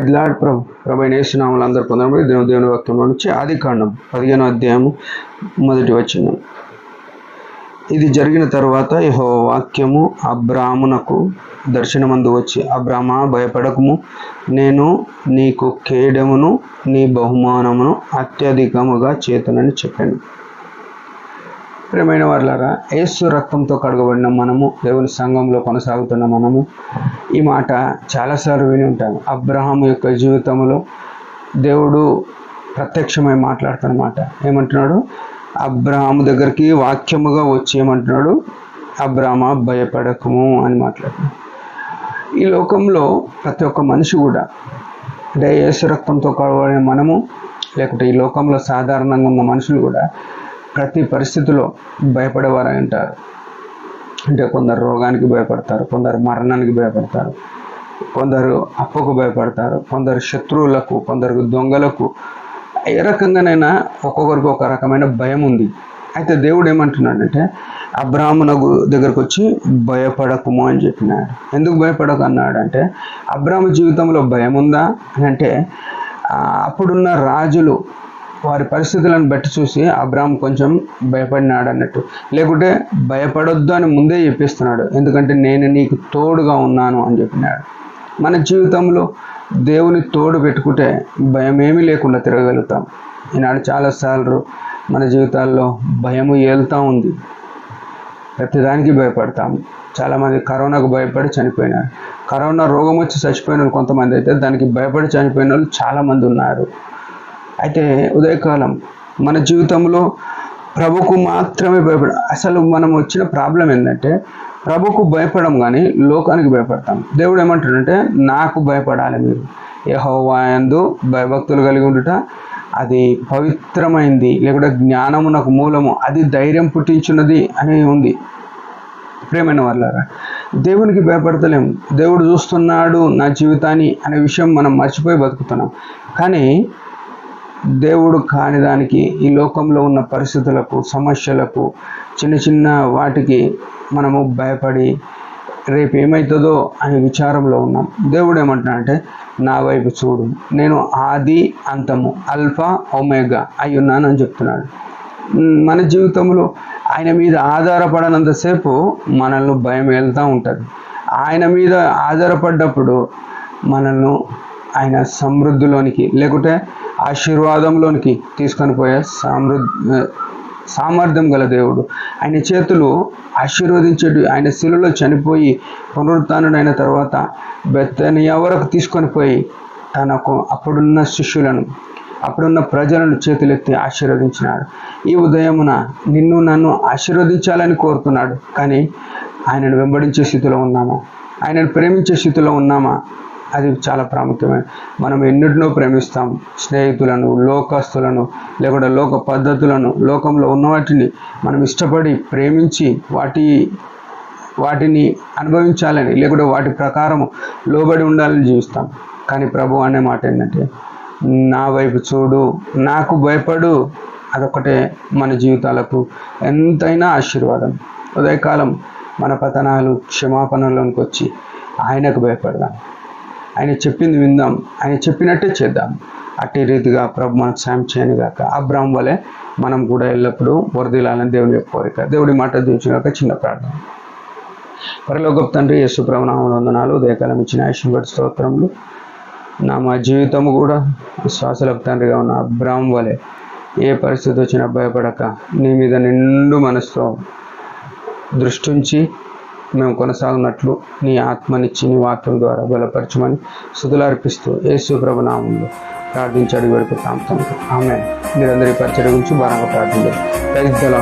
Praise lord. ప్రభు యేసునామములో అందరూ పొందబడి దేవుని వాక్యంలో నుంచి ఆదికాండం 15వ అధ్యాయము 1వ వచనం. ఇది జరిగిన తరువాత యెహోవా వాక్యము అబ్రామునకు దర్శనమందు వచ్చి, అబ్రామా భయపడకుము, నేను నీకు కేడమును నీ బహుమానమును అత్యధికముగా చేతునని చెప్పాను. ప్రియమైన వారులారా, యేసు రక్తంతో కడగబడిన మనము, దేవుని సంఘంలో కొనసాగుతున్న మనము ఈ మాట చాలాసార్లు విని ఉంటాము. అబ్రహాము యొక్క జీవితంలో దేవుడు ప్రత్యక్షమై మాట్లాడుతున్నమాట. ఏమంటున్నాడు? అబ్రహాము దగ్గరికి వాక్యముగా వచ్చి ఏమంటున్నాడు? అబ్రామా భయపడకము అని మాట్లాడుతున్నాడు. ఈ లోకంలో ప్రతి ఒక్క మనిషి కూడా, అంటే యేసు రక్తంతో కడగబడిన మనము, లేకుంటే ఈ లోకంలో సాధారణంగా ఉన్న మనుషులు కూడా ప్రతి పరిస్థితిలో భయపడేవారు అంటారు. అంటే కొందరు రోగానికి భయపడతారు, కొందరు మరణానికి భయపడతారు, కొందరు అప్పుకు భయపడతారు, కొందరు శత్రువులకు, కొందరు దొంగలకు. ఏ రకంగానైనా ఒక్కొక్కరికి ఒక రకమైన భయం ఉంది. అయితే దేవుడు ఏమంటున్నాడంటే అబ్రాహాము దగ్గరకు వచ్చి భయపడకుము అని చెప్పినాడు. ఎందుకు భయపడకు అన్నాడంటే, అబ్రాహాము జీవితంలో భయం ఉందా అని అంటే, అప్పుడున్న రాజులు వారి పరిస్థితులను బట్టి చూసి అబ్రాహాము కొంచెం భయపడినాడు అన్నట్టు. లేకుంటే భయపడొద్దు అని ముందే చెప్పిస్తున్నాడు. ఎందుకంటే నేను నీకు తోడుగా ఉన్నాను అని చెప్పినాడు. మన జీవితంలో దేవుని తోడు పెట్టుకుంటే భయం ఏమీ లేకుండా తిరగలుగుతాం. ఈనాడు చాలాసార్లు మన జీవితాల్లో భయము ఏలుతూ ఉంది. ప్రతిదానికి భయపడతాము. చాలామంది కరోనాకు భయపడి చనిపోయినారు. కరోనా రోగం వచ్చి చచ్చిపోయిన వాళ్ళు కొంతమంది అయితే దానికి భయపడి చనిపోయిన వాళ్ళు చాలామంది ఉన్నారు. అయితే ఉదయకాలం మన జీవితంలో ప్రభుకు మాత్రమే అసలు మనం వచ్చిన ప్రాబ్లం ఏంటంటే, ప్రభుకు భయపడం కానీ లోకానికి భయపడతాం. దేవుడు ఏమంటాడంటే, నాకు భయపడాలి మీరు. యెహోవా యందు భయభక్తులు కలిగి ఉండుట అది పవిత్రమైంది, లేకుంటే జ్ఞానమునకు మూలము, అది ధైర్యం పుట్టించున్నది అని ఉంది. ప్రియమైన వాళ్ళారా, దేవునికి భయపడతలేము. దేవుడు చూస్తున్నాడు నా జీవితాన్ని అనే విషయం మనం మర్చిపోయి బతుకుతున్నాం. కానీ దేవుడు కాని దానికి, ఈ లోకంలో ఉన్న పరిస్థితులకు, సమస్యలకు, చిన్న చిన్న వాటికి మనము భయపడి రేపు ఏమవుతుందో అనే విచారంలో ఉన్నాం. దేవుడు ఏమంటున్నాడంటే, నా వైపు చూడు, నేను ఆది అంతము, ఆల్ఫా ఒమేగా అయి ఉన్నాను అని చెప్తున్నాడు. మన జీవితంలో ఆయన మీద ఆధారపడనంతసేపు మనల్ని భయం వెళ్తూ ఉంటుంది. ఆయన మీద ఆధారపడ్డప్పుడు మనల్ని ఆయన సమృద్ధిలోనికి, లేకుంటే ఆశీర్వాదంలోనికి తీసుకొని పోయే సామర్థ్యం గల దేవుడు. ఆయన చేతులు ఆశీర్వదించేటి, ఆయన శిలువలో చనిపోయి పునరుత్థానుడైన తర్వాత బెతనియా వరకు తీసుకొని పోయి తనకు అప్పుడున్న శిష్యులను, అప్పుడున్న ప్రజలను చేతులెత్తి ఆశీర్వదించినాడు. ఈ ఉదయమున నిన్ను నన్ను ఆశీర్వదించాలని కోరుతున్నాడు. కానీ ఆయనను వెంబడించే స్థితిలో ఉన్నామా? ఆయనను ప్రేమించే స్థితిలో ఉన్నామా? అది చాలా ప్రాముఖ్యమైన. మనం ఎన్నిటినో ప్రేమిస్తాం, స్నేహితులను, లోకస్తులను, లేకుంటే లోక పద్ధతులను, లోకంలో ఉన్న వాటిని మనం ఇష్టపడి ప్రేమించి వాటిని అనుభవించాలని, లేకుంటే వాటి ప్రకారము లోబడి ఉండాలని జీవిస్తాం. కానీ ప్రభు అనే మాట ఏంటంటే, నా వైపు చూడు, నాకు భయపడు. అదొకటే మన జీవితాలకు ఎంతైనా ఆశీర్వాదం. ఉదయకాలం మన పతనాలు క్షమాపణలోనికి వచ్చి ఆయనకు భయపడదాం. ఆయన చెప్పింది విందాం, ఆయన చెప్పినట్టే చేద్దాం. అట్టి రీతిగా ప్రభు మనకు సాయం చేయను గాక. అబ్రాహాము వలె మనం కూడా ఎల్లప్పుడూ వర్ధిల్లాలని దేవుని యొక్క కోరిక. దేవుడి మాట దీవించుగాక. చిన్న ప్రార్థన. పరలోకపు తండ్రి, యేసు ప్రభు నామములో వందనాలు. ఉదయకాలం ఇచ్చిన ఆశీర్వాద స్తోత్రములు. మా జీవితము కూడా విశ్వాసులకు తండ్రిగా ఉన్న అబ్రాహాము వలె ఏ పరిస్థితి వచ్చినా భయపడక నీ మీద నిండు మనసుతో దృష్టించి మేము కొనసాగున్నట్లు నీ ఆత్మనిచ్చి నీ వాక్యం ద్వారా బలపరచమని స్తుతులు అర్పిస్తూ యేసు ప్రభు నామములో ప్రార్థించి అడిగి పెడుతున్నాం తండ్రి. ఆమేన్. మీరందరి పరిచయం గురించి బాగా ప్రార్థించారు.